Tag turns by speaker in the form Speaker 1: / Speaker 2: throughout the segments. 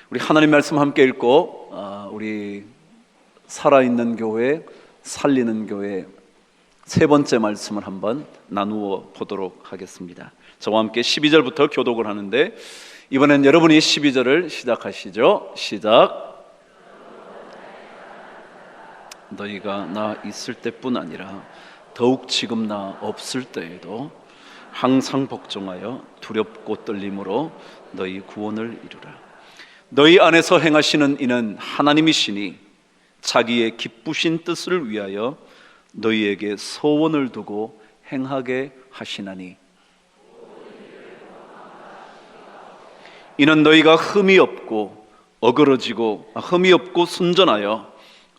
Speaker 1: 우리 하나님 말씀 함께 읽고 우리 살아있는 교회, 살리는 교회 세 번째 말씀을 한번 나누어 보도록 하겠습니다. 저와 함께 12절부터 교독을 하는데, 이번엔 여러분이 12절을 시작하시죠. 시작. 너희가 나 있을 때뿐 아니라 더욱 지금 나 없을 때에도 항상 복종하여 두렵고 떨림으로 너희 구원을 이루라. 너희 안에서 행하시는 이는 하나님이시니 자기의 기쁘신 뜻을 위하여 너희에게 소원을 두고 행하게 하시나니, 이는 너희가 흠이 없고 순전하여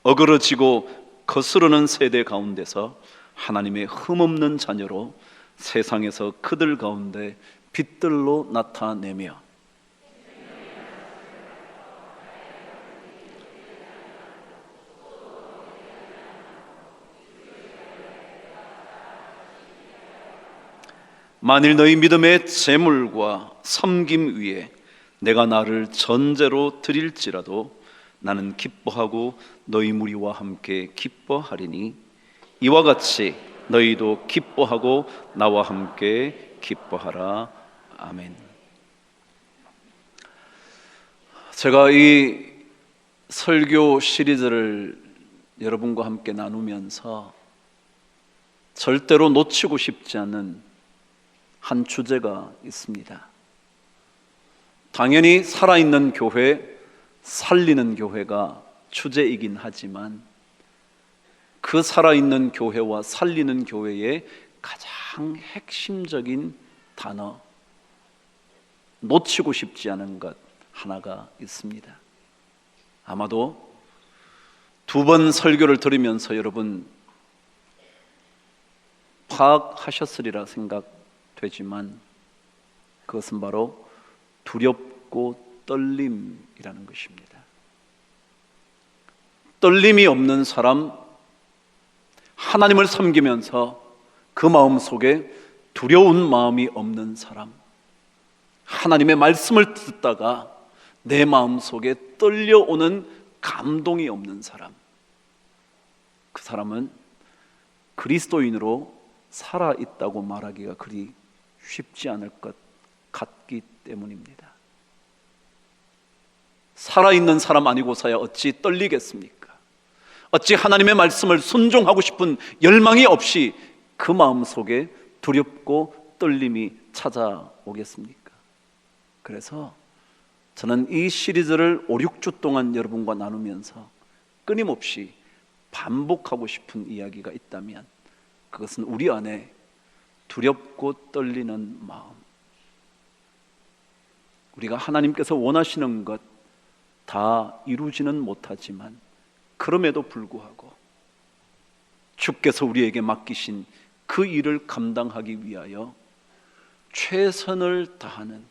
Speaker 1: 어그러지고 거스르는 세대 가운데서 하나님의 흠없는 자녀로 세상에서 그들 가운데 빛들로 나타내며 만일 너희 믿음의 재물과 섬김 위에 내가 나를 전제로 드릴지라도 나는 기뻐하고 너희 무리와 함께 기뻐하리니 이와 같이 너희도 기뻐하고 나와 함께 기뻐하라. 아멘. 제가 이 설교 시리즈를 여러분과 함께 나누면서 절대로 놓치고 싶지 않은 한 주제가 있습니다. 당연히 살아있는 교회, 살리는 교회가 주제이긴 하지만 그 살아있는 교회와 살리는 교회의 가장 핵심적인 단어, 놓치고 싶지 않은 것 하나가 있습니다. 아마도 두 번 설교를 들으면서 여러분 파악하셨으리라 생각되지만 그것은 바로 두렵고 떨림이라는 것입니다. 떨림이 없는 사람, 하나님을 섬기면서 그 마음 속에 두려운 마음이 없는 사람, 하나님의 말씀을 듣다가 내 마음 속에 떨려오는 감동이 없는 사람, 그 사람은 그리스도인으로 살아있다고 말하기가 그리 쉽지 않을 것 같기 때문입니다. 살아있는 사람 아니고서야 어찌 떨리겠습니까? 어찌 하나님의 말씀을 순종하고 싶은 열망이 없이 그 마음 속에 두렵고 떨림이 찾아오겠습니까? 그래서 저는 이 시리즈를 5, 6주 동안 여러분과 나누면서 끊임없이 반복하고 싶은 이야기가 있다면 그것은 우리 안에 두렵고 떨리는 마음, 우리가 하나님께서 원하시는 것 다 이루지는 못하지만 그럼에도 불구하고 주께서 우리에게 맡기신 그 일을 감당하기 위하여 최선을 다하는,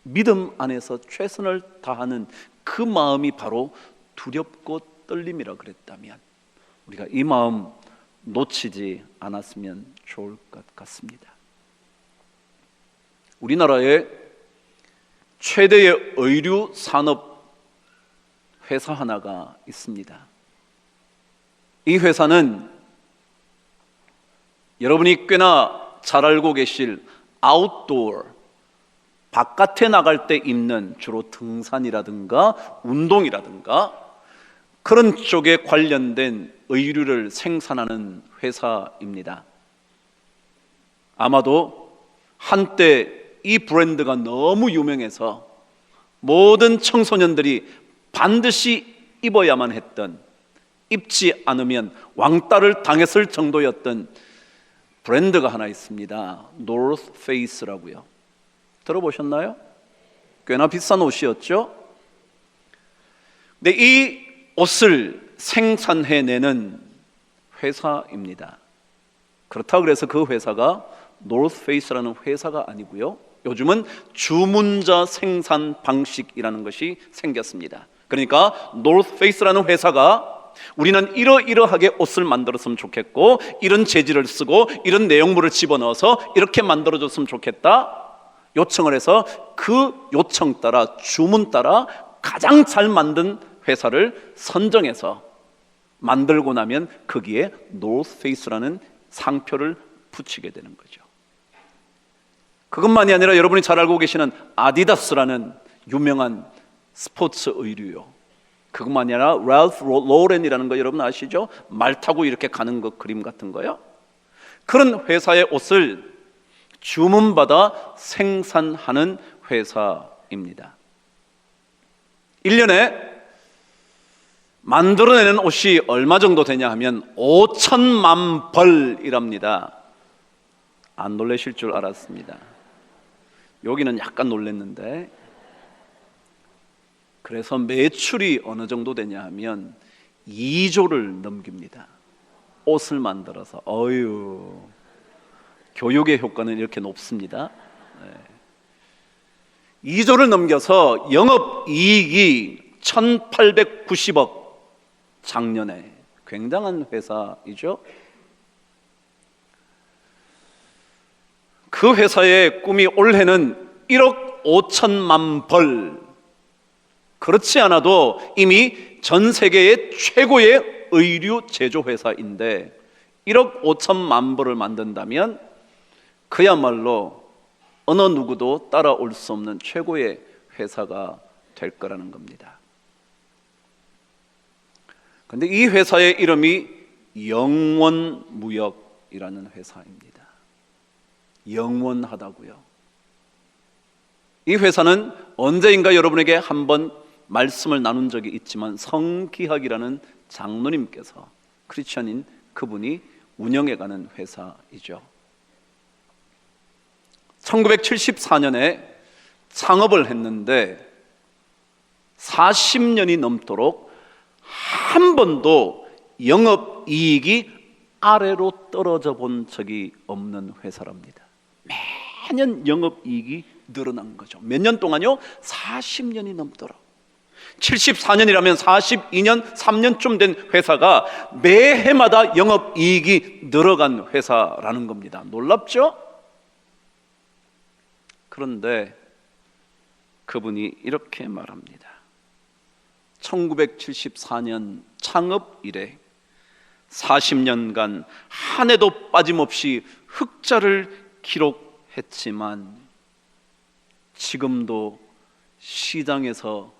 Speaker 1: 믿음 안에서 최선을 다하는 그 마음이 바로 두렵고 떨림이라 그랬다면 우리가 이 마음 놓치지 않았으면 좋을 것 같습니다. 우리나라에 최대의 의류 산업 회사 하나가 있습니다. 이 회사는 여러분이 꽤나 잘 알고 계실 아웃도어, 바깥에 나갈 때 입는 주로 등산이라든가 운동이라든가 그런 쪽에 관련된 의류를 생산하는 회사입니다. 아마도 한때 이 브랜드가 너무 유명해서 모든 청소년들이 반드시 입어야만 했던, 입지 않으면 왕따를 당했을 정도였던 브랜드가 하나 있습니다. 노스 페이스라고요. 들어보셨나요? 꽤나 비싼 옷이었죠? 근데 이 옷을 생산해내는 회사입니다. 그렇다고 그래서 그 회사가 노스 페이스라는 회사가 아니고요, 요즘은 주문자 생산 방식이라는 것이 생겼습니다. 그러니까 노스 페이스라는 회사가 우리는 이러이러하게 옷을 만들었으면 좋겠고, 이런 재질을 쓰고 이런 내용물을 집어넣어서 이렇게 만들어줬으면 좋겠다 요청을 해서 그 요청 따라, 주문 따라 가장 잘 만든 회사를 선정해서 만들고 나면 거기에 노스페이스라는 상표를 붙이게 되는 거죠. 그것만이 아니라 여러분이 잘 알고 계시는 아디다스라는 유명한 스포츠 의류요, 그것만이 아니라 랄프 로렌이라는 거 여러분 아시죠? 말 타고 이렇게 가는 거, 그림 같은 거요. 그런 회사의 옷을 주문받아 생산하는 회사입니다. 1년에 만들어내는 옷이 얼마 정도 되냐 하면 5천만 벌이랍니다. 안 놀라실 줄 알았습니다. 여기는 약간 놀랐는데, 그래서 매출이 어느 정도 되냐 하면 2조를 넘깁니다. 옷을 만들어서. 교육의 효과는 이렇게 높습니다. 2조를 넘겨서 영업이익이 1890억, 작년에. 굉장한 회사이죠. 그 회사의 꿈이 올해는 1억 5천만 벌. 그렇지 않아도 이미 전 세계의 최고의 의류 제조 회사인데 1억 5천만 벌을 만든다면 그야말로 어느 누구도 따라올 수 없는 최고의 회사가 될 거라는 겁니다. 그런데 이 회사의 이름이 영원무역이라는 회사입니다. 영원하다고요. 이 회사는 언제인가 여러분에게 한번 말씀을 나눈 적이 있지만 성기학이라는 장로님께서, 크리스천인 그분이 운영해가는 회사이죠. 1974년에 창업을 했는데 40년이 넘도록 한 번도 영업이익이 아래로 떨어져 본 적이 없는 회사랍니다. 매년 영업이익이 늘어난 거죠. 몇 년 동안요? 40년이 넘도록. 74년이라면 42년, 3년쯤 된 회사가 매해마다 영업이익이 늘어간 회사라는 겁니다. 놀랍죠? 그런데 그분이 이렇게 말합니다. 1974년 창업 이래 40년간 한 해도 빠짐없이 흑자를 기록했지만 지금도 시장에서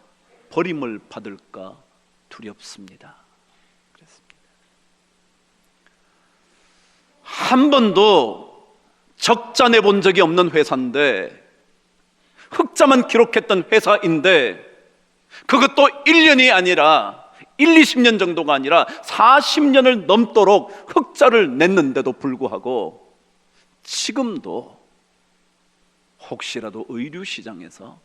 Speaker 1: 버림을 받을까 두렵습니다. 그랬습니다. 한 번도 적자 내본 적이 없는 회사인데, 흑자만 기록했던 회사인데, 그것도 1년이 아니라 20년 정도가 아니라 40년을 넘도록 흑자를 냈는데도 불구하고 지금도 혹시라도 의류 시장에서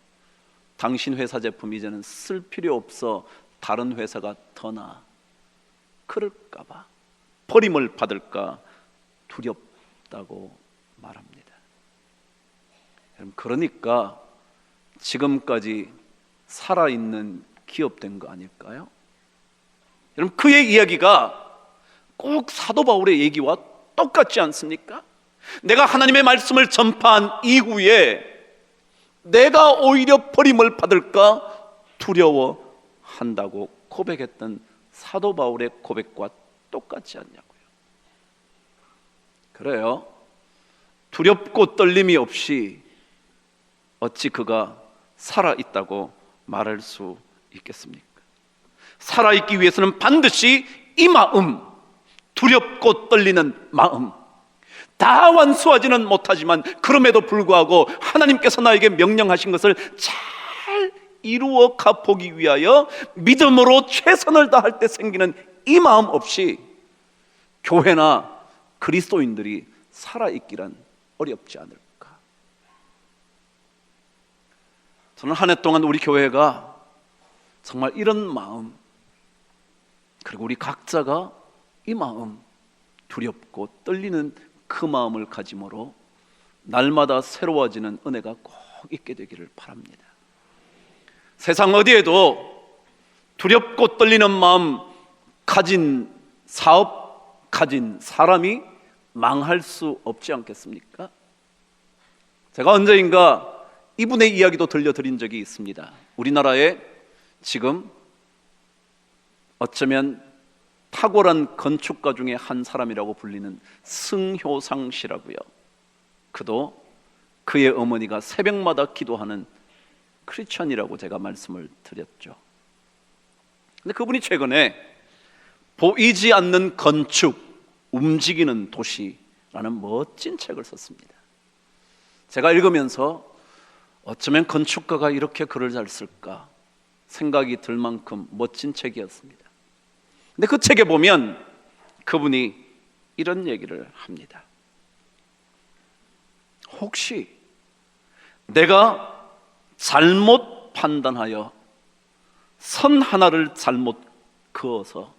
Speaker 1: 당신 회사 제품 이제는 쓸 필요 없어, 다른 회사가 더 나아, 그럴까 봐, 버림을 받을까 두렵다고 말합니다. 여러분, 그러니까 지금까지 살아있는 기업 된 거 아닐까요? 여러분, 그의 이야기가 꼭 사도 바울의 얘기와 똑같지 않습니까? 내가 하나님의 말씀을 전파한 이후에 내가 오히려 버림을 받을까 두려워한다고 고백했던 사도 바울의 고백과 똑같지 않냐고요. 그래요. 두렵고 떨림이 없이 어찌 그가 살아있다고 말할 수 있겠습니까? 살아있기 위해서는 반드시 이 마음, 두렵고 떨리는 마음, 다 완수하지는 못하지만 그럼에도 불구하고 하나님께서 나에게 명령하신 것을 잘 이루어 가보기 위하여 믿음으로 최선을 다할 때 생기는 이 마음 없이 교회나 그리스도인들이 살아있기란 어렵지 않을까. 저는 한 해 동안 우리 교회가 정말 이런 마음, 그리고 우리 각자가 이 마음, 두렵고 떨리는 그 마음을 가짐으로 날마다 새로워지는 은혜가 꼭 있게 되기를 바랍니다. 세상 어디에도 두렵고 떨리는 마음 가진 사업, 가진 사람이 망할 수 없지 않겠습니까? 제가 언제인가 이분의 이야기도 들려드린 적이 있습니다. 우리나라에 지금 어쩌면 탁월한 건축가 중에 한 사람이라고 불리는 승효상 씨라고요. 그도 그의 어머니가 새벽마다 기도하는 크리스천이라고 제가 말씀을 드렸죠. 근데 그분이 최근에 보이지 않는 건축, 움직이는 도시라는 멋진 책을 썼습니다. 제가 읽으면서 어쩌면 건축가가 이렇게 글을 잘 쓸까 생각이 들 만큼 멋진 책이었습니다. 근데 그 책에 보면 그분이 이런 얘기를 합니다. 혹시 내가 잘못 판단하여 선 하나를 잘못 그어서,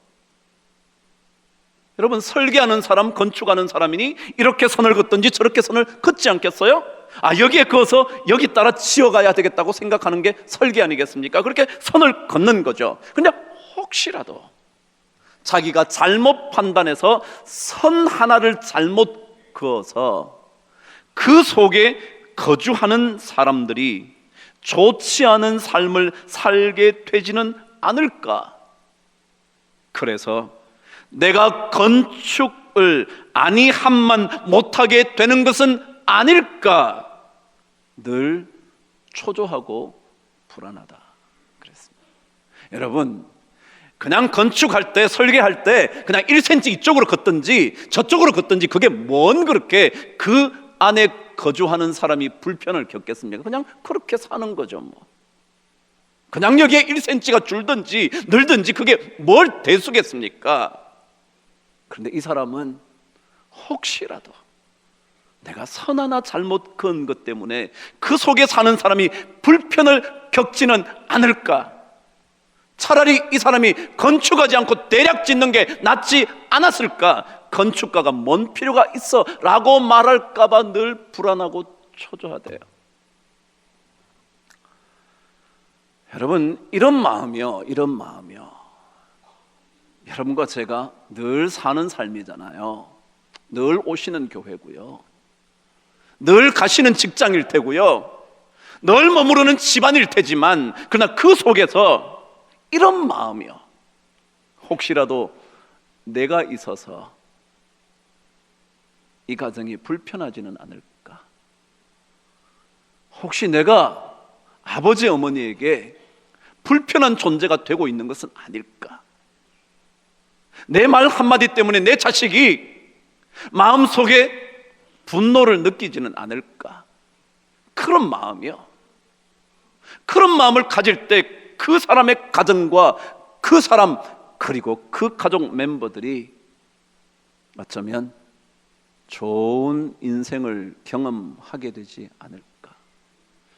Speaker 1: 여러분 설계하는 사람, 건축하는 사람이니 이렇게 선을 긋든지 저렇게 선을 긋지 않겠어요? 여기에 그어서 여기 따라 지어가야 되겠다고 생각하는 게 설계 아니겠습니까? 그렇게 선을 긋는 거죠. 근데 혹시라도 자기가 잘못 판단해서 선 하나를 잘못 그어서 그 속에 거주하는 사람들이 좋지 않은 삶을 살게 되지는 않을까? 그래서 내가 건축을 아니함만 못하게 되는 것은 아닐까? 늘 초조하고 불안하다 그랬습니다. 여러분, 그냥 건축할 때, 설계할 때 그냥 1cm 이쪽으로 걷든지 저쪽으로 걷든지 그게 뭔 그렇게 그 안에 거주하는 사람이 불편을 겪겠습니까? 그냥 그렇게 사는 거죠. 뭐 그냥 여기에 1cm가 줄든지 늘든지 그게 뭘 대수겠습니까? 그런데 이 사람은 혹시라도 내가 선 하나 잘못 그은 것 때문에 그 속에 사는 사람이 불편을 겪지는 않을까? 차라리 이 사람이 건축하지 않고 대략 짓는 게 낫지 않았을까? 건축가가 뭔 필요가 있어? 라고 말할까 봐 늘 불안하고 초조하대요. 여러분, 이런 마음이요, 여러분과 제가 늘 사는 삶이잖아요. 늘 오시는 교회고요, 늘 가시는 직장일 테고요, 늘 머무르는 집안일 테지만, 그러나 그 속에서 이런 마음이요, 혹시라도 내가 있어서 이 가정이 불편하지는 않을까? 혹시 내가 아버지 어머니에게 불편한 존재가 되고 있는 것은 아닐까? 내 말 한마디 때문에 내 자식이 마음속에 분노를 느끼지는 않을까? 그런 마음이요, 그런 마음을 가질 때 그 사람의 가정과 그 사람 그리고 그 가족 멤버들이 어쩌면 좋은 인생을 경험하게 되지 않을까?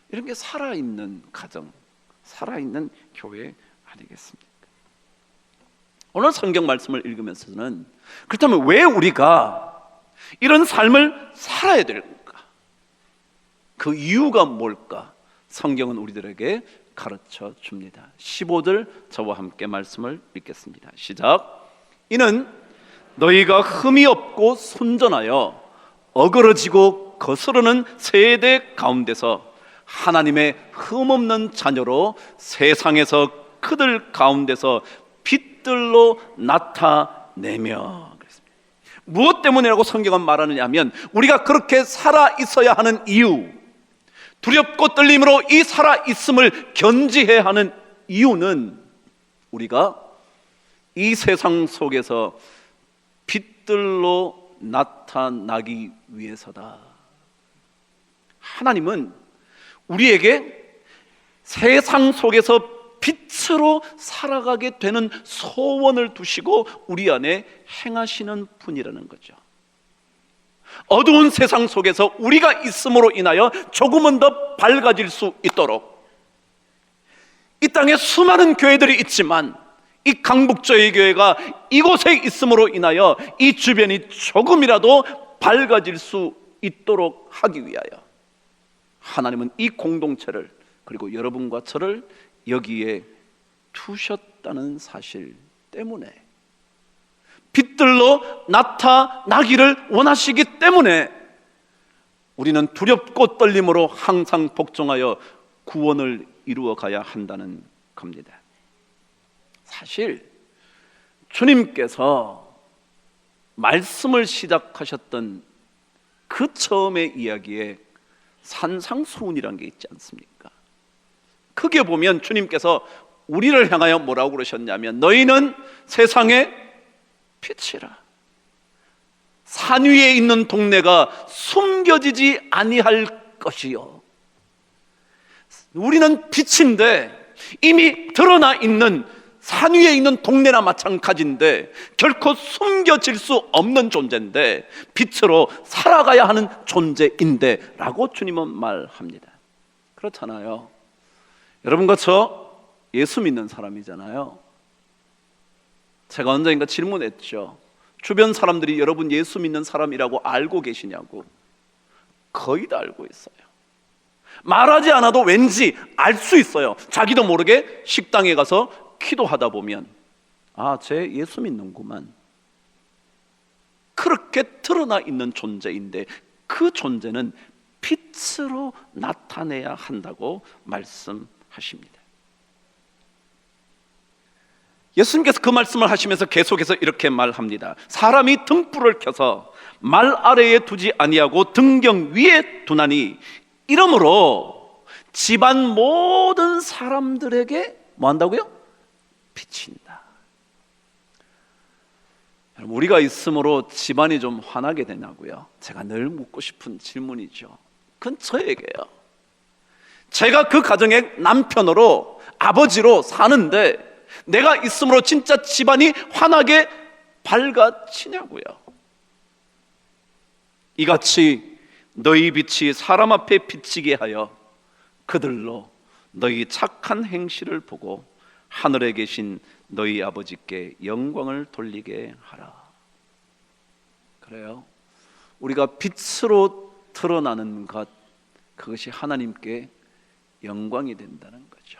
Speaker 1: 이런 게 살아있는 가정, 살아있는 교회 아니겠습니까? 오늘 성경 말씀을 읽으면서는 그렇다면 왜 우리가 이런 삶을 살아야 될까? 그 이유가 뭘까? 성경은 우리들에게 가르쳐 줍니다. 15절 저와 함께 말씀을 읽겠습니다. 시작. 이는 너희가 흠이 없고 순전하여 어그러지고 거스르는 세대 가운데서 하나님의 흠없는 자녀로 세상에서 그들 가운데서 빛들로 나타내며. 무엇 때문이라고 성경은 말하느냐 하면, 우리가 그렇게 살아 있어야 하는 이유, 두렵고 떨림으로 이 살아있음을 견지해야 하는 이유는 우리가 이 세상 속에서 빛들로 나타나기 위해서다. 하나님은 우리에게 세상 속에서 빛으로 살아가게 되는 소원을 두시고 우리 안에 행하시는 분이라는 거죠. 어두운 세상 속에서 우리가 있음으로 인하여 조금은 더 밝아질 수 있도록, 이 땅에 수많은 교회들이 있지만 이 강북저희 교회가 이곳에 있음으로 인하여 이 주변이 조금이라도 밝아질 수 있도록 하기 위하여 하나님은 이 공동체를, 그리고 여러분과 저를 여기에 두셨다는 사실 때문에 빛들로 나타나기를 원하시기 때문에 우리는 두렵고 떨림으로 항상 복종하여 구원을 이루어 가야 한다는 겁니다. 사실 주님께서 말씀을 시작하셨던 그 처음의 이야기에 산상수훈이라는 게 있지 않습니까? 크게 보면 주님께서 우리를 향하여 뭐라고 그러셨냐면, 너희는 세상의 빛이라. 산 위에 있는 동네가 숨겨지지 아니할 것이요. 우리는 빛인데 이미 드러나 있는 산 위에 있는 동네나 마찬가지인데 결코 숨겨질 수 없는 존재인데 빛으로 살아가야 하는 존재인데 라고 주님은 말합니다. 그렇잖아요. 여러분과 저 예수 믿는 사람이잖아요. 제가 언젠가 질문했죠. 주변 사람들이 여러분 예수 믿는 사람이라고 알고 계시냐고. 거의 다 알고 있어요. 말하지 않아도 왠지 알 수 있어요. 자기도 모르게 식당에 가서 기도하다 보면 아, 쟤 예수 믿는구만. 그렇게 드러나 있는 존재인데 그 존재는 빛으로 나타내야 한다고 말씀하십니다. 예수님께서 그 말씀을 하시면서 계속해서 이렇게 말합니다. 사람이 등불을 켜서 말 아래에 두지 아니하고 등경 위에 두나니 이러므로 집안 모든 사람들에게 뭐 한다고요? 비친다. 여러분, 우리가 있음으로 집안이 좀 환하게 되냐고요? 제가 늘 묻고 싶은 질문이죠. 그건 저에게요. 제가 그 가정의 남편으로 아버지로 사는데 내가 있음으로 진짜 집안이 환하게 밝아지냐고요. 이같이 너희 빛이 사람 앞에 비치게 하여 그들로 너희 착한 행실을 보고 하늘에 계신 너희 아버지께 영광을 돌리게 하라. 그래요. 우리가 빛으로 드러나는 것, 그것이 하나님께 영광이 된다는 거죠.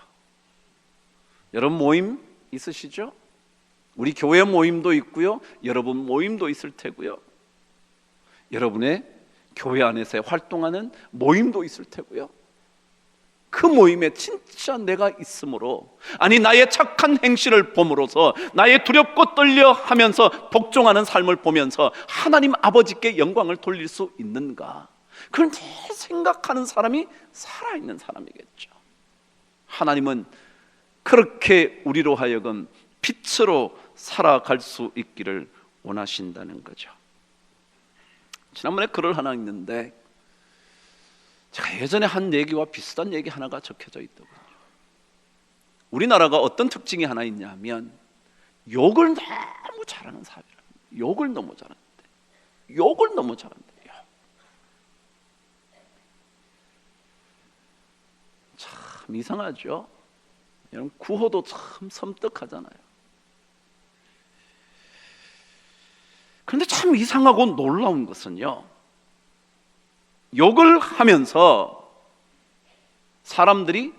Speaker 1: 여러분 모임 있으시죠? 우리 교회 모임도 있고요, 여러분 모임도 있을 테고요, 여러분의 교회 안에서 활동하는 모임도 있을 테고요. 그 모임에 진짜 내가 있으므로, 아니 나의 착한 행실을 봄으로써 나의 두렵고 떨려 하면서 복종하는 삶을 보면서 하나님 아버지께 영광을 돌릴 수 있는가, 그걸 늘 생각하는 사람이 살아있는 사람이겠죠. 하나님은 그렇게 우리로 하여금 빛으로 살아갈 수 있기를 원하신다는 거죠. 지난번에 글을 하나 읽는데 제가 예전에 한 얘기와 비슷한 얘기 하나가 적혀져 있더군요. 우리나라가 어떤 특징이 하나 있냐면 욕을 너무 잘하는 사회라. 욕을 너무 잘하는데, 욕을 너무 잘한대요. 참 이상하죠. 여러분 구호도 참 섬뜩하잖아요. 그런데 참 이상하고 놀라운 것은요, 욕을 하면서 사람들이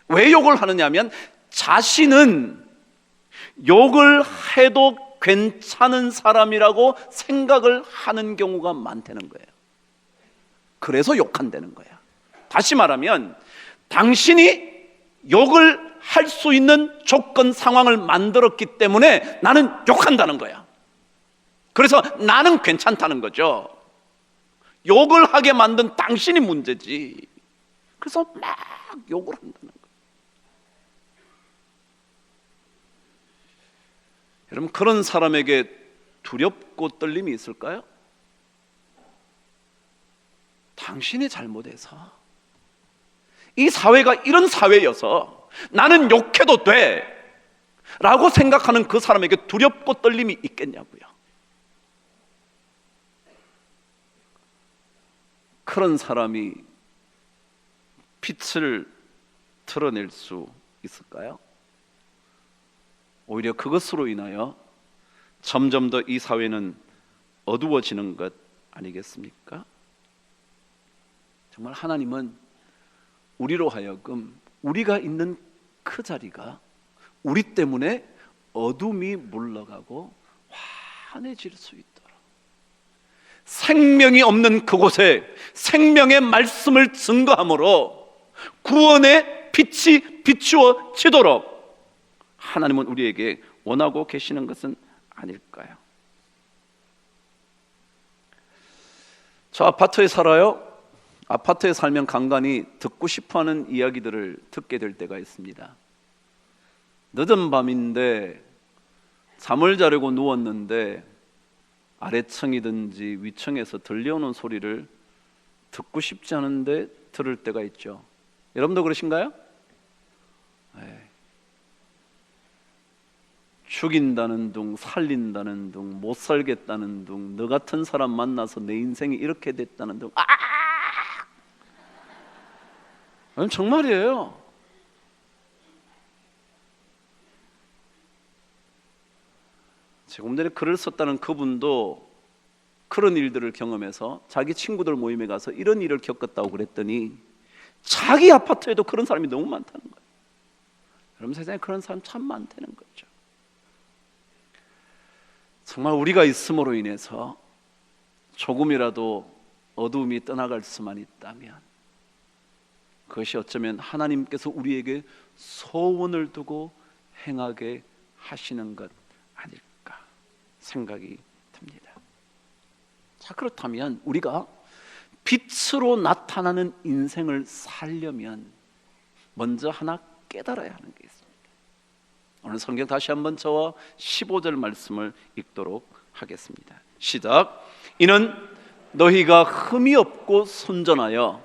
Speaker 1: 왜 욕을 하느냐면 자신은 욕을 해도 괜찮은 사람이라고 생각을 하는 경우가 많다는 거예요. 그래서 욕한다는 거야. 다시 말하면 당신이 욕을 할 수 있는 조건 상황을 만들었기 때문에 나는 욕한다는 거야. 그래서 나는 괜찮다는 거죠. 욕을 하게 만든 당신이 문제지. 그래서 막 욕을 한다는 거예요. 여러분 그런 사람에게 두렵고 떨림이 있을까요? 당신이 잘못해서, 이 사회가 이런 사회여서 나는 욕해도 돼 라고 생각하는 그 사람에게 두렵고 떨림이 있겠냐고요. 그런 사람이 빛을 드러낼 수 있을까요? 오히려 그것으로 인하여 점점 더 이 사회는 어두워지는 것 아니겠습니까? 정말 하나님은 우리로 하여금 우리가 있는 그 자리가 우리 때문에 어둠이 물러가고 환해질 수 있도록 생명이 없는 그곳에 생명의 말씀을 증거함으로 구원의 빛이 비추어지도록 하나님은 우리에게 원하고 계시는 것은 아닐까요? 저 아파트에 살아요. 아파트에 살면 간간히 듣고 싶어하는 이야기들을 듣게 될 때가 있습니다. 늦은 밤인데 잠을 자려고 누웠는데 아래층이든지 위층에서 들려오는 소리를 듣고 싶지 않은데 들을 때가 있죠. 여러분도 그러신가요? 네. 죽인다는 둥, 살린다는 둥, 못 살겠다는 둥, 너 같은 사람 만나서 내 인생이 이렇게 됐다는 둥. 정말이에요. 조금 전에 글을 썼다는 그분도 그런 일들을 경험해서 자기 친구들 모임에 가서 이런 일을 겪었다고 그랬더니 자기 아파트에도 그런 사람이 너무 많다는 거예요. 여러분, 세상에 그런 사람 참 많다는 거죠. 정말 우리가 있음으로 인해서 조금이라도 어두움이 떠나갈 수만 있다면 그것이 어쩌면 하나님께서 우리에게 소원을 두고 행하게 하시는 것 아닐까 생각이 듭니다. 자, 그렇다면 우리가 빛으로 나타나는 인생을 살려면 먼저 하나 깨달아야 하는 게 있습니다. 오늘 성경 다시 한번 저와 15절 말씀을 읽도록 하겠습니다. 시작. 이는 너희가 흠이 없고 순전하여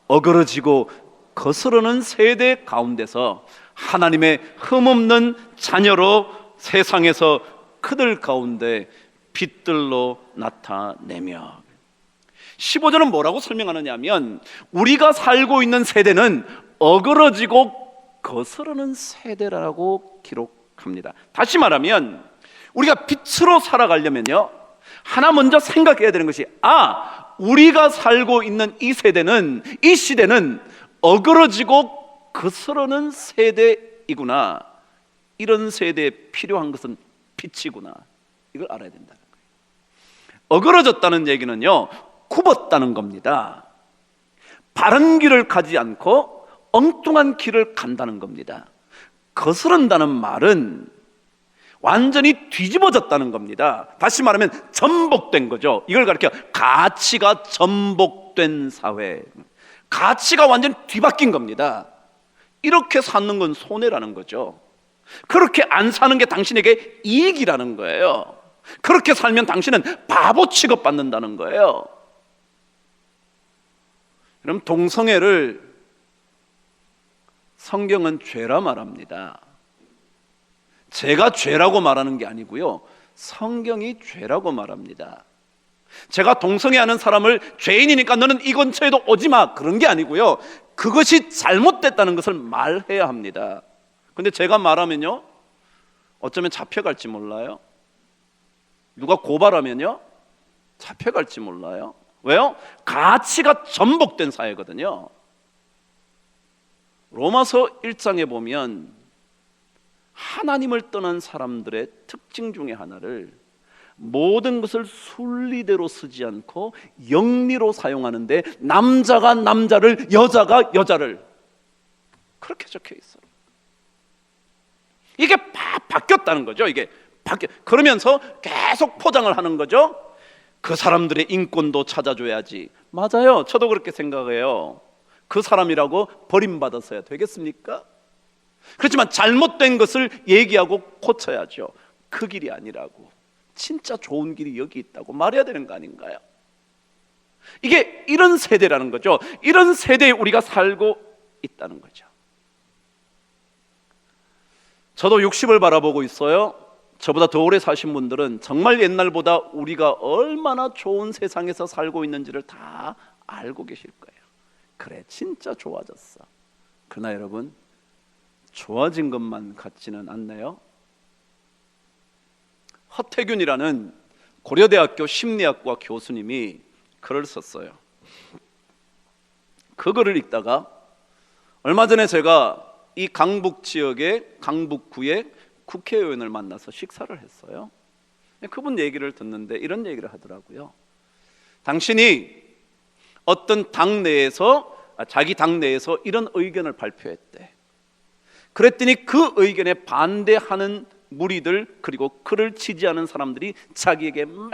Speaker 1: 어그러지고 거스르는 세대 가운데서 하나님의 흠없는 자녀로 세상에서 그들 가운데 빛들로 나타내며. 15절은 뭐라고 설명하느냐 하면 우리가 살고 있는 세대는 어그러지고 거스르는 세대라고 기록합니다. 다시 말하면 우리가 빛으로 살아가려면요, 하나 먼저 생각해야 되는 것이 우리가 살고 있는 이 세대는, 이 시대는 어그러지고 거스르는 세대이구나. 이런 세대에 필요한 것은 빛이구나. 이걸 알아야 된다는 거예요. 어그러졌다는 얘기는요, 굽었다는 겁니다. 바른 길을 가지 않고 엉뚱한 길을 간다는 겁니다. 거스른다는 말은 완전히 뒤집어졌다는 겁니다. 다시 말하면 전복된 거죠. 이걸 가리켜 가치가 전복된 사회, 가치가 완전히 뒤바뀐 겁니다. 이렇게 사는 건 손해라는 거죠. 그렇게 안 사는 게 당신에게 이익이라는 거예요. 그렇게 살면 당신은 바보 취급받는다는 거예요. 그럼 동성애를 성경은 죄라 말합니다. 제가 죄라고 말하는 게 아니고요, 성경이 죄라고 말합니다. 제가 동성애하는 사람을 죄인이니까 너는 이 근처에도 오지 마, 그런 게 아니고요, 그것이 잘못됐다는 것을 말해야 합니다. 근데 제가 말하면요, 어쩌면 잡혀갈지 몰라요. 누가 고발하면요, 잡혀갈지 몰라요. 왜요? 가치가 전복된 사회거든요. 로마서 1장에 보면 하나님을 떠난 사람들의 특징 중에 하나를 모든 것을 순리대로 쓰지 않고 영리로 사용하는데 남자가 남자를, 여자가 여자를, 그렇게 적혀 있어요. 이게 바뀌었다는 거죠. 이게 그러면서 계속 포장을 하는 거죠. 그 사람들의 인권도 찾아줘야지. 맞아요, 저도 그렇게 생각해요. 그 사람이라고 버림받았어야 되겠습니까? 그렇지만 잘못된 것을 얘기하고 고쳐야죠. 그 길이 아니라고, 진짜 좋은 길이 여기 있다고 말해야 되는 거 아닌가요? 이게 이런 세대라는 거죠. 이런 세대에 우리가 살고 있다는 거죠. 저도 60을 바라보고 있어요. 저보다 더 오래 사신 분들은 정말 옛날보다 우리가 얼마나 좋은 세상에서 살고 있는지를 다 알고 계실 거예요. 그래, 진짜 좋아졌어. 그러나 여러분, 좋아진 것만 같지는 않나요? 허태균이라는 고려대학교 심리학과 교수님이 글을 썼어요. 그 글을 읽다가 얼마 전에 제가 이 강북 지역의 강북구의 국회의원을 만나서 식사를 했어요. 그분 얘기를 듣는데 이런 얘기를 하더라고요. 당신이 어떤 당내에서 자기 당내에서 이런 의견을 발표했대. 그랬더니 그 의견에 반대하는 무리들 그리고 그를 지지하는 사람들이 자기에게 막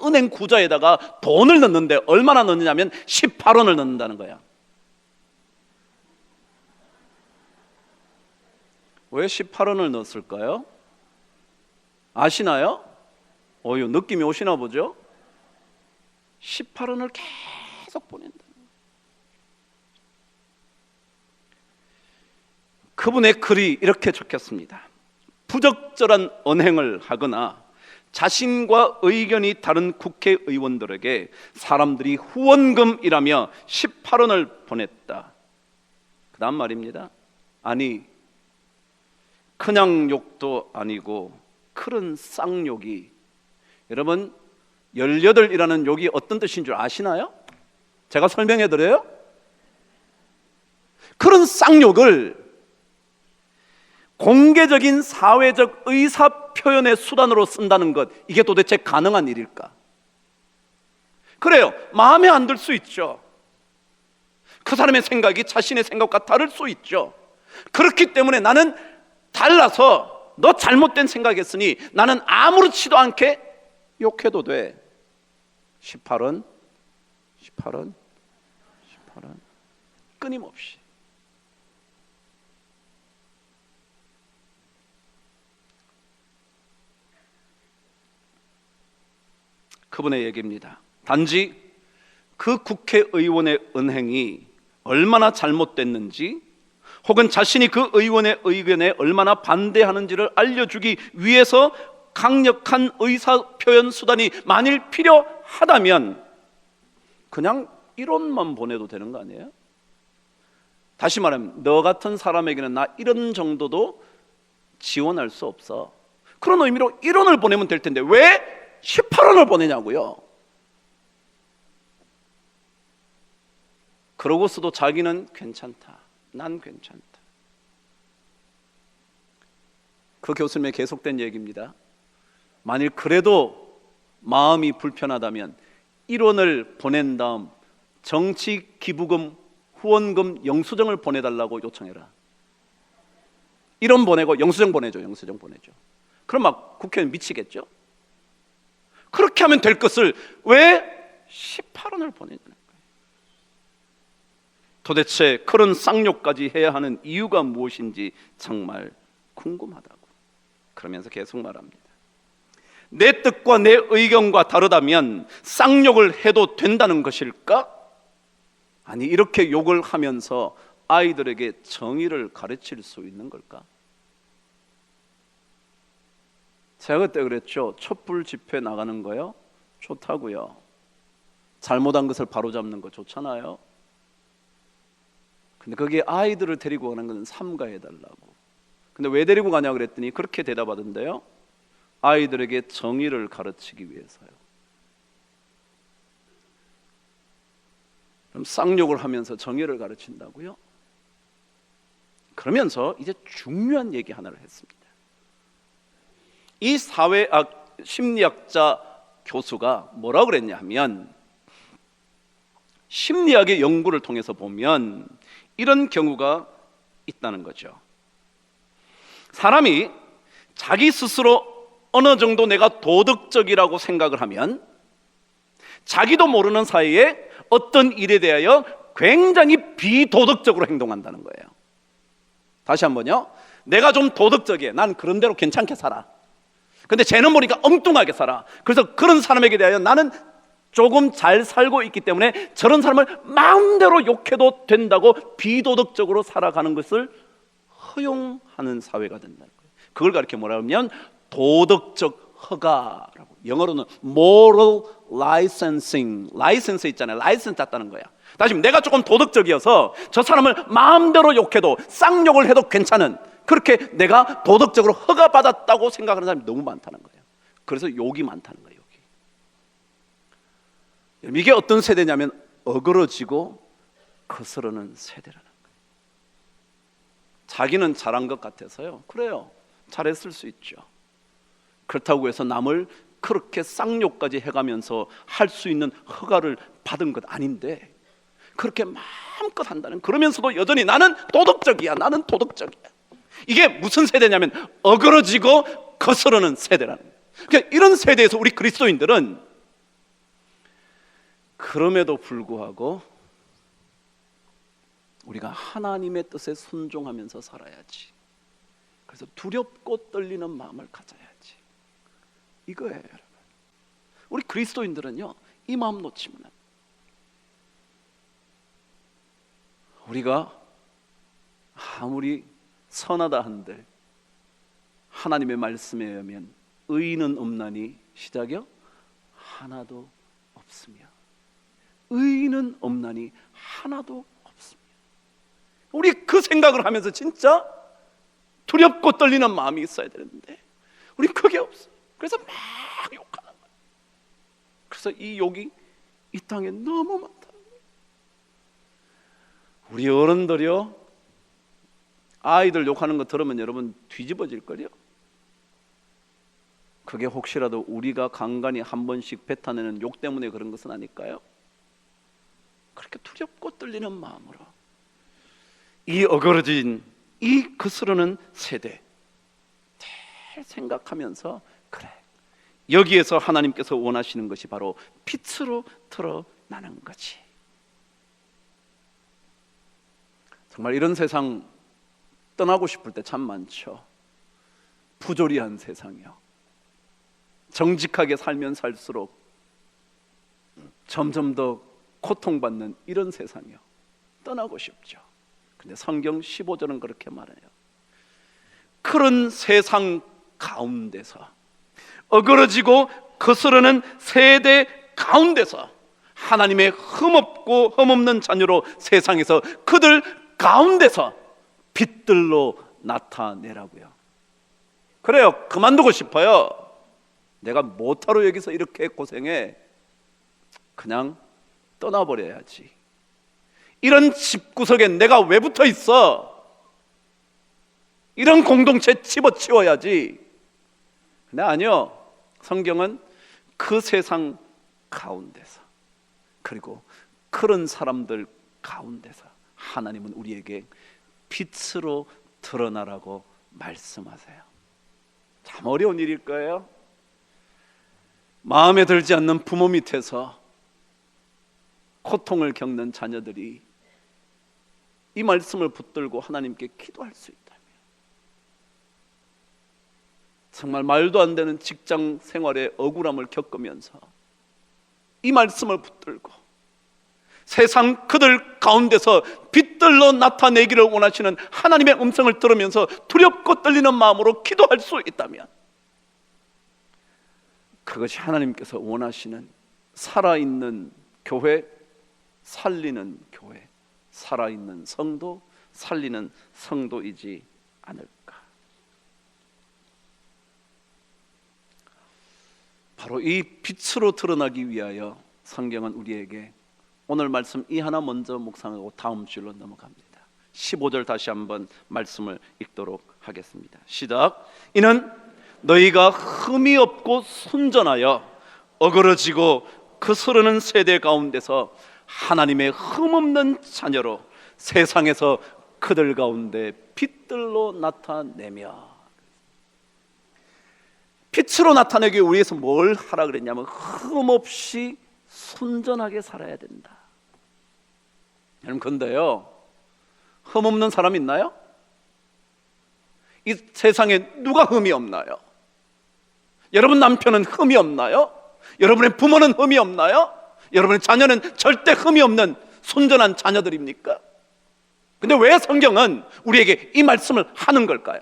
Speaker 1: 은행 구좌에다가 돈을 넣는데 얼마나 넣느냐면 18원을 넣는다는 거야. 왜 18원을 넣었을까요? 아시나요? 느낌이 오시나 보죠? 18원을 계속 보낸다. 그분의 글이 이렇게 적혔습니다. 부적절한 언행을 하거나 자신과 의견이 다른 국회의원들에게 사람들이 후원금이라며 18원을 보냈다. 그 다음 말입니다. 아니, 그냥 욕도 아니고 그런 쌍욕이, 여러분 18이라는 욕이 어떤 뜻인 줄 아시나요? 제가 설명해 드려요. 그런 쌍욕을 공개적인 사회적 의사표현의 수단으로 쓴다는 것, 이게 도대체 가능한 일일까? 그래요, 마음에 안 들 수 있죠. 그 사람의 생각이 자신의 생각과 다를 수 있죠. 그렇기 때문에 나는 달라서 너 잘못된 생각했으니 나는 아무렇지도 않게 욕해도 돼. 18원 끊임없이. 그분의 얘기입니다. 단지 그 국회의원의 은행이 얼마나 잘못됐는지 혹은 자신이 그 의원의 의견에 얼마나 반대하는지를 알려주기 위해서 강력한 의사표현 수단이 만일 필요하다면 그냥 이론만 보내도 되는 거 아니에요? 다시 말하면 너 같은 사람에게는 나 이런 정도도 지원할 수 없어. 그런 의미로 이론을 보내면 될 텐데 왜 18원을 보내냐고요. 그러고서도 자기는 괜찮다, 난 괜찮다. 그 교수님의 계속된 얘기입니다. 만일 그래도 마음이 불편하다면 1원을 보낸 다음 정치 기부금, 후원금 영수증을 보내달라고 요청해라. 1원 보내고 영수증 보내줘. 그럼 막 국회의원 미치겠죠. 그렇게 하면 될 것을 왜 18원을 보내냐는 거예요. 도대체 그런 쌍욕까지 해야 하는 이유가 무엇인지 정말 궁금하다고. 그러면서 계속 말합니다. 내 뜻과 내 의견과 다르다면 쌍욕을 해도 된다는 것일까? 아니, 이렇게 욕을 하면서 아이들에게 정의를 가르칠 수 있는 걸까? 제가 그때 그랬죠. 촛불 집회 나가는 거요? 좋다고요. 잘못한 것을 바로잡는 거 좋잖아요. 근데 거기에 아이들을 데리고 가는 건 삼가해달라고. 근데 왜 데리고 가냐 그랬더니 그렇게 대답하던데요. 아이들에게 정의를 가르치기 위해서요. 그럼 쌍욕을 하면서 정의를 가르친다고요? 그러면서 이제 중요한 얘기 하나를 했습니다. 이 심리학자 교수가 뭐라고 그랬냐 하면, 심리학의 연구를 통해서 보면 이런 경우가 있다는 거죠. 사람이 자기 스스로 어느 정도 내가 도덕적이라고 생각을 하면 자기도 모르는 사이에 어떤 일에 대하여 굉장히 비도덕적으로 행동한다는 거예요. 다시 한번요. 내가 좀 도덕적이야. 난 그런 대로 괜찮게 살아. 근데 쟤는 보니까 엉뚱하게 살아. 그래서 그런 사람에게 대하여 나는 조금 잘 살고 있기 때문에 저런 사람을 마음대로 욕해도 된다고 비도덕적으로 살아가는 것을 허용하는 사회가 된다는 거예요. 그걸 가리켜 뭐라 하면 도덕적 허가라고. 영어로는 moral licensing. 라이센스 있잖아요. 라이센스 땄다는 거야. 다시 내가 조금 도덕적이어서 저 사람을 마음대로 욕해도 쌍욕을 해도 괜찮은, 그렇게 내가 도덕적으로 허가받았다고 생각하는 사람이 너무 많다는 거예요. 그래서 욕이 많다는 거예요. 욕이. 이게 어떤 세대냐면 어그러지고 거스르는 세대라는 거예요. 자기는 잘한 것 같아서요. 그래요. 잘했을 수 있죠. 그렇다고 해서 남을 그렇게 쌍욕까지 해가면서 할 수 있는 허가를 받은 것 아닌데 그렇게 마음껏 한다는, 그러면서도 여전히 나는 도덕적이야, 나는 도덕적이야. 이게 무슨 세대냐면 어그러지고 거스르는 세대라는 거예요. 그러니까 이런 세대에서 우리 그리스도인들은 그럼에도 불구하고 우리가 하나님의 뜻에 순종하면서 살아야지. 그래서 두렵고 떨리는 마음을 가져야지. 이거예요, 여러분. 우리 그리스도인들은요, 이 마음 놓치면 안 돼요. 우리가 아무리 선하다 한들 하나님의 말씀에 의하면 의인은 없나니 시작이요? 하나도 없으며 의인은 없나니 하나도 없으며. 우리 그 생각을 하면서 진짜 두렵고 떨리는 마음이 있어야 되는데 우리 그게 없어요. 그래서 막 욕하는 거예요. 그래서 이 욕이 이 땅에 너무 많다. 우리 어른들이요, 아이들 욕하는 거 들으면 여러분 뒤집어질걸요. 그게 혹시라도 우리가 간간히 한 번씩 뱉어내는 욕 때문에 그런 것은 아닐까요? 그렇게 두렵고 떨리는 마음으로 이 어그러진, 이 거스르는 세대 잘 생각하면서, 그래, 여기에서 하나님께서 원하시는 것이 바로 빛으로 드러나는 거지. 정말 이런 세상 떠나고 싶을 때 참 많죠. 부조리한 세상이요, 정직하게 살면 살수록 점점 더 고통받는 이런 세상이요, 떠나고 싶죠. 근데 성경 15절은 그렇게 말해요. 그런 세상 가운데서, 어그러지고 거스르는 세대 가운데서 하나님의 흠없고 흠없는 자녀로 세상에서 그들 가운데서 빛들로 나타내라고요. 그래요, 그만두고 싶어요. 내가 뭐하러 여기서 이렇게 고생해? 그냥 떠나버려야지. 이런 집구석에 내가 왜 붙어 있어? 이런 공동체 집어치워야지. 근데 아니요, 성경은 그 세상 가운데서, 그리고 그런 사람들 가운데서 하나님은 우리에게 빛으로 드러나라고 말씀하세요. 참 어려운 일일 거예요. 마음에 들지 않는 부모 밑에서 고통을 겪는 자녀들이 이 말씀을 붙들고 하나님께 기도할 수 있다면, 정말 말도 안 되는 직장 생활의 억울함을 겪으면서 이 말씀을 붙들고 세상 그들 가운데서 빛들로 나타내기를 원하시는 하나님의 음성을 들으면서 두렵고 떨리는 마음으로 기도할 수 있다면, 그것이 하나님께서 원하시는 살아있는 교회, 살리는 교회, 살아있는 성도, 살리는 성도이지 않을까. 바로 이 빛으로 드러나기 위하여 성경은 우리에게 오늘 말씀 이 하나 먼저 묵상하고 다음 줄로 넘어갑니다. 15절 다시 한번 말씀을 읽도록 하겠습니다. 시작. 이는 너희가 흠이 없고 순전하여 어그러지고 거스르는 세대 가운데서 하나님의 흠없는 자녀로 세상에서 그들 가운데 빛들로 나타내며. 빛으로 나타내기 위해서 뭘 하라 그랬냐면 흠없이 순전하게 살아야 된다. 여러분, 근데요, 흠없는 사람 있나요? 이 세상에 누가 흠이 없나요? 여러분 남편은 흠이 없나요? 여러분의 부모는 흠이 없나요? 여러분의 자녀는 절대 흠이 없는 순전한 자녀들입니까? 근데 왜 성경은 우리에게 이 말씀을 하는 걸까요?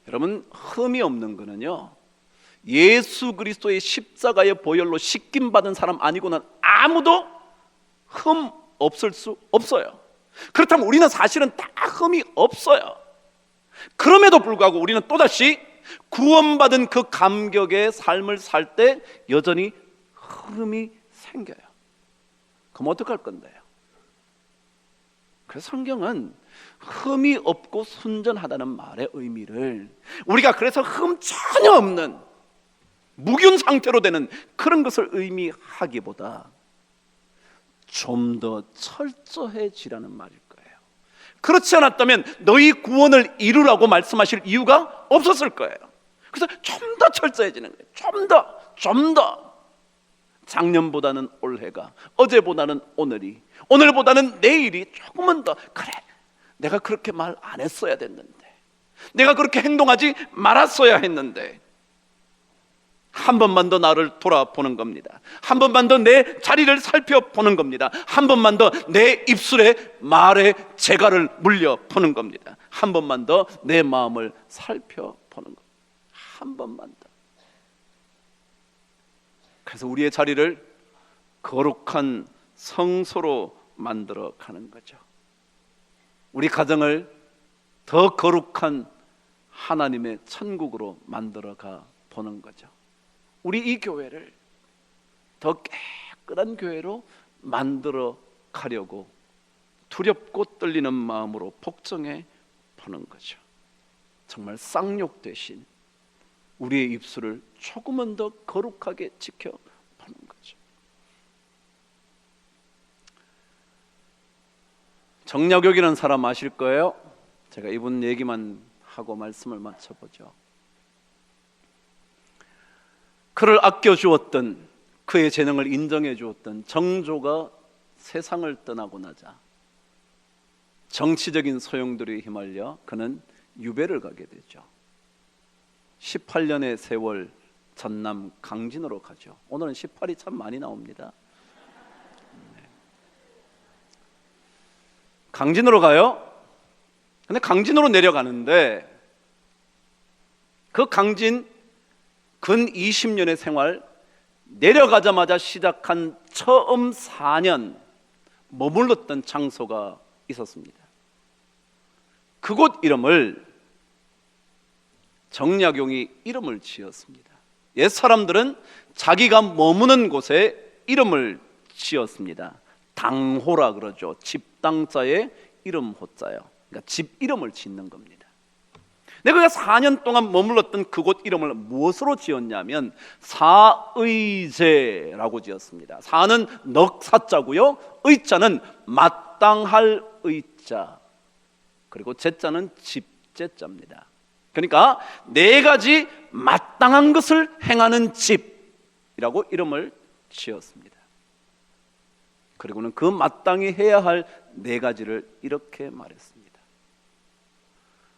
Speaker 1: 여러분, 흠이 없는 거는요, 예수 그리스도의 십자가의 보혈로 씻김 받은 사람 아니고는 아무도 흠 없을 수 없어요. 그렇다면 우리는 사실은 다 흠이 없어요. 그럼에도 불구하고 우리는 또다시 구원받은 그 감격의 삶을 살 때 여전히 흠이 생겨요. 그럼 어떡할 건데요? 그래서 성경은 흠이 없고 순전하다는 말의 의미를 우리가 그래서 흠 전혀 없는 무균 상태로 되는 그런 것을 의미하기보다 좀 더 철저해지라는 말일 거예요. 그렇지 않았다면 너희 구원을 이루라고 말씀하실 이유가 없었을 거예요. 그래서 좀 더 철저해지는 거예요. 좀 더. 작년보다는 올해가, 어제보다는 오늘이, 오늘보다는 내일이 조금은 더, 그래, 내가 그렇게 말 안 했어야 됐는데, 내가 그렇게 행동하지 말았어야 했는데, 한 번만 더 나를 돌아보는 겁니다. 한 번만 더 내 자리를 살펴보는 겁니다. 한 번만 더 내 입술에 말에 재갈을 물려보는 겁니다. 한 번만 더 내 마음을 살펴보는 겁니다. 한 번만 더. 그래서 우리의 자리를 거룩한 성소로 만들어 가는 거죠. 우리 가정을 더 거룩한 하나님의 천국으로 만들어 가 보는 거죠. 우리 이 교회를 더 깨끗한 교회로 만들어 가려고 두렵고 떨리는 마음으로 복종해 보는 거죠. 정말 쌍욕 대신 우리의 입술을 조금은 더 거룩하게 지켜보는 거죠. 정약용이라는 사람 아실 거예요? 제가 이분 얘기만 하고 말씀을 마쳐보죠. 그를 아껴주었던, 그의 재능을 인정해 주었던 정조가 세상을 떠나고 나자 정치적인 소용돌이에 휘말려 그는 유배를 가게 되죠. 18년의 세월 전남 강진으로 가죠. 오늘은 18이 참 많이 나옵니다. 강진으로 가요. 근데 강진으로 내려가는데 그 강진 근 20년의 생활, 내려가자마자 시작한 처음 4년 머물렀던 장소가 있었습니다. 그곳 이름을 정약용이 이름을 지었습니다. 옛 사람들은 자기가 머무는 곳에 이름을 지었습니다. 당호라 그러죠. 집당자의 이름 호자요. 그러니까 집 이름을 짓는 겁니다. 내가 4년 동안 머물렀던 그곳 이름을 무엇으로 지었냐면 사의제라고 지었습니다. 사는 넉사자고요, 의자는 마땅할 의자, 그리고 제자는 집제자입니다. 그러니까 네 가지 마땅한 것을 행하는 집이라고 이름을 지었습니다. 그리고는 그 마땅히 해야 할 네 가지를 이렇게 말했습니다.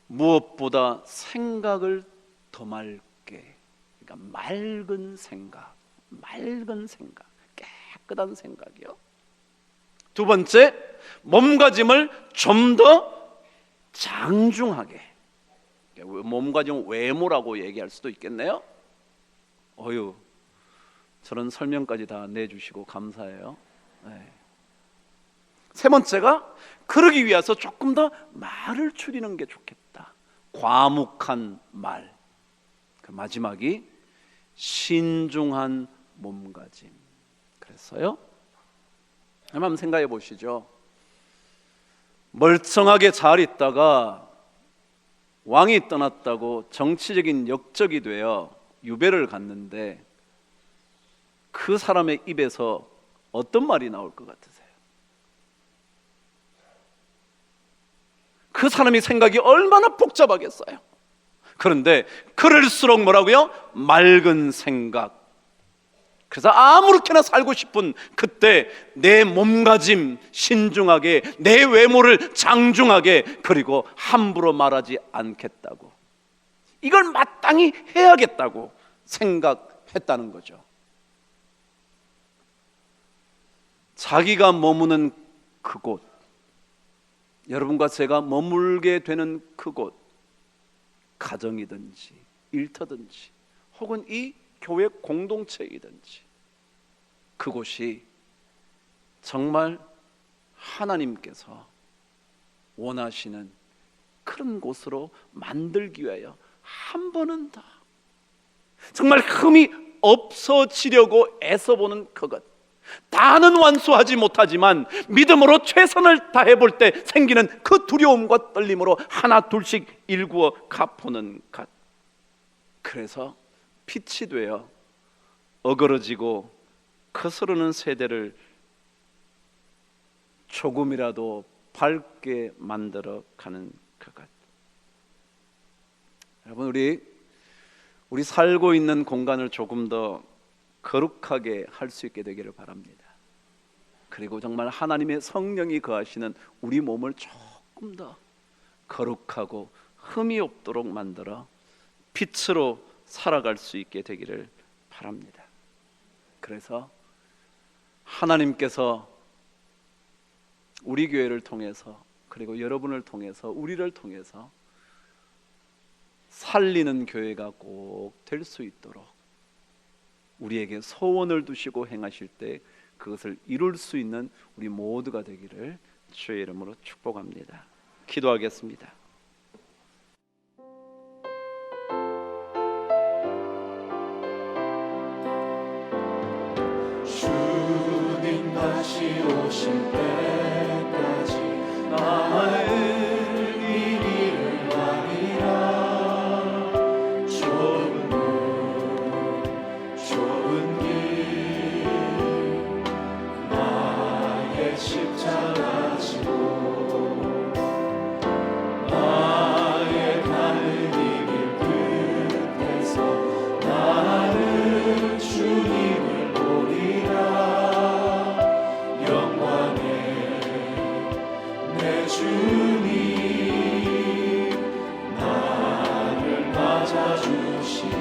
Speaker 1: 무엇보다 생각을 더 맑게, 그러니까 맑은 생각, 깨끗한 생각이요. 두 번째, 몸가짐을 좀 더 장중하게. 몸가짐 외모라고 얘기할 수도 있겠네요. 어휴, 저런 설명까지 다 내주시고 감사해요. 네. 세 번째가 그러기 위해서 조금 더 말을 줄이는 게 좋겠다. 과묵한 말. 그 마지막이 신중한 몸가짐. 그랬어요. 한번 생각해 보시죠. 멀쩡하게 잘 있다가 왕이 떠났다고 정치적인 역적이 되어 유배를 갔는데 그 사람의 입에서 어떤 말이 나올 것 같으세요? 그 사람이 생각이 얼마나 복잡하겠어요. 그런데 그럴수록 뭐라고요? 맑은 생각. 그래서 아무렇게나 살고 싶은 그때 내 몸가짐 신중하게, 내 외모를 장중하게, 그리고 함부로 말하지 않겠다고, 이걸 마땅히 해야겠다고 생각했다는 거죠. 자기가 머무는 그곳, 여러분과 제가 머물게 되는 그곳, 가정이든지 일터든지 혹은 이 교회 공동체이든지 그곳이 정말 하나님께서 원하시는 그런 곳으로 만들기 위하여 한 번은 더 정말 흠이 없어지려고 애써보는 그것, 다는 완수하지 못하지만 믿음으로 최선을 다해 볼 때 생기는 그 두려움과 떨림으로 하나 둘씩 일구어 갚보는 것. 그래서 빛이 되어 어그러지고 거스르는 세대를 조금이라도 밝게 만들어 가는 것. 여러분, 우리 살고 있는 공간을 조금 더 거룩하게 할 수 있게 되기를 바랍니다. 그리고 정말 하나님의 성령이 거하시는 우리 몸을 조금 더 거룩하고 흠이 없도록 만들어 빛으로 살아갈 수 있게 되기를 바랍니다. 그래서 하나님께서 우리 교회를 통해서, 그리고 여러분을 통해서, 우리를 통해서 살리는 교회가 꼭 될 수 있도록 우리에게 소원을 두시고 행하실 때 그것을 이룰 수 있는 우리 모두가 되기를 주의 이름으로 축복합니다. 기도하겠습니다.
Speaker 2: 주님 다시 오실 때까지 나의 이 길을 가리라. 좁은 길 나의 십자가 지고 나의 가는 이 길 끝에서 나는 주님을 보리라. 영광의 내 주님 나를 맞아주시니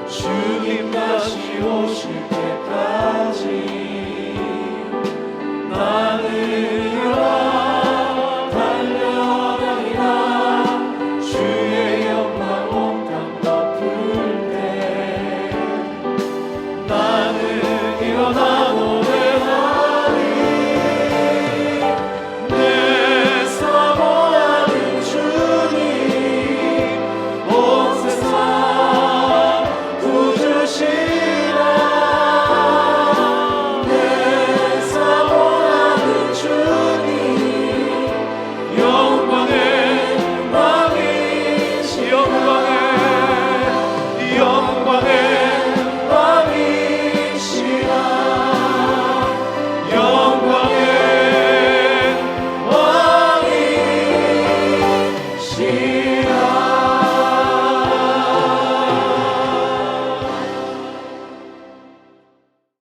Speaker 2: 주님 다시 오실 때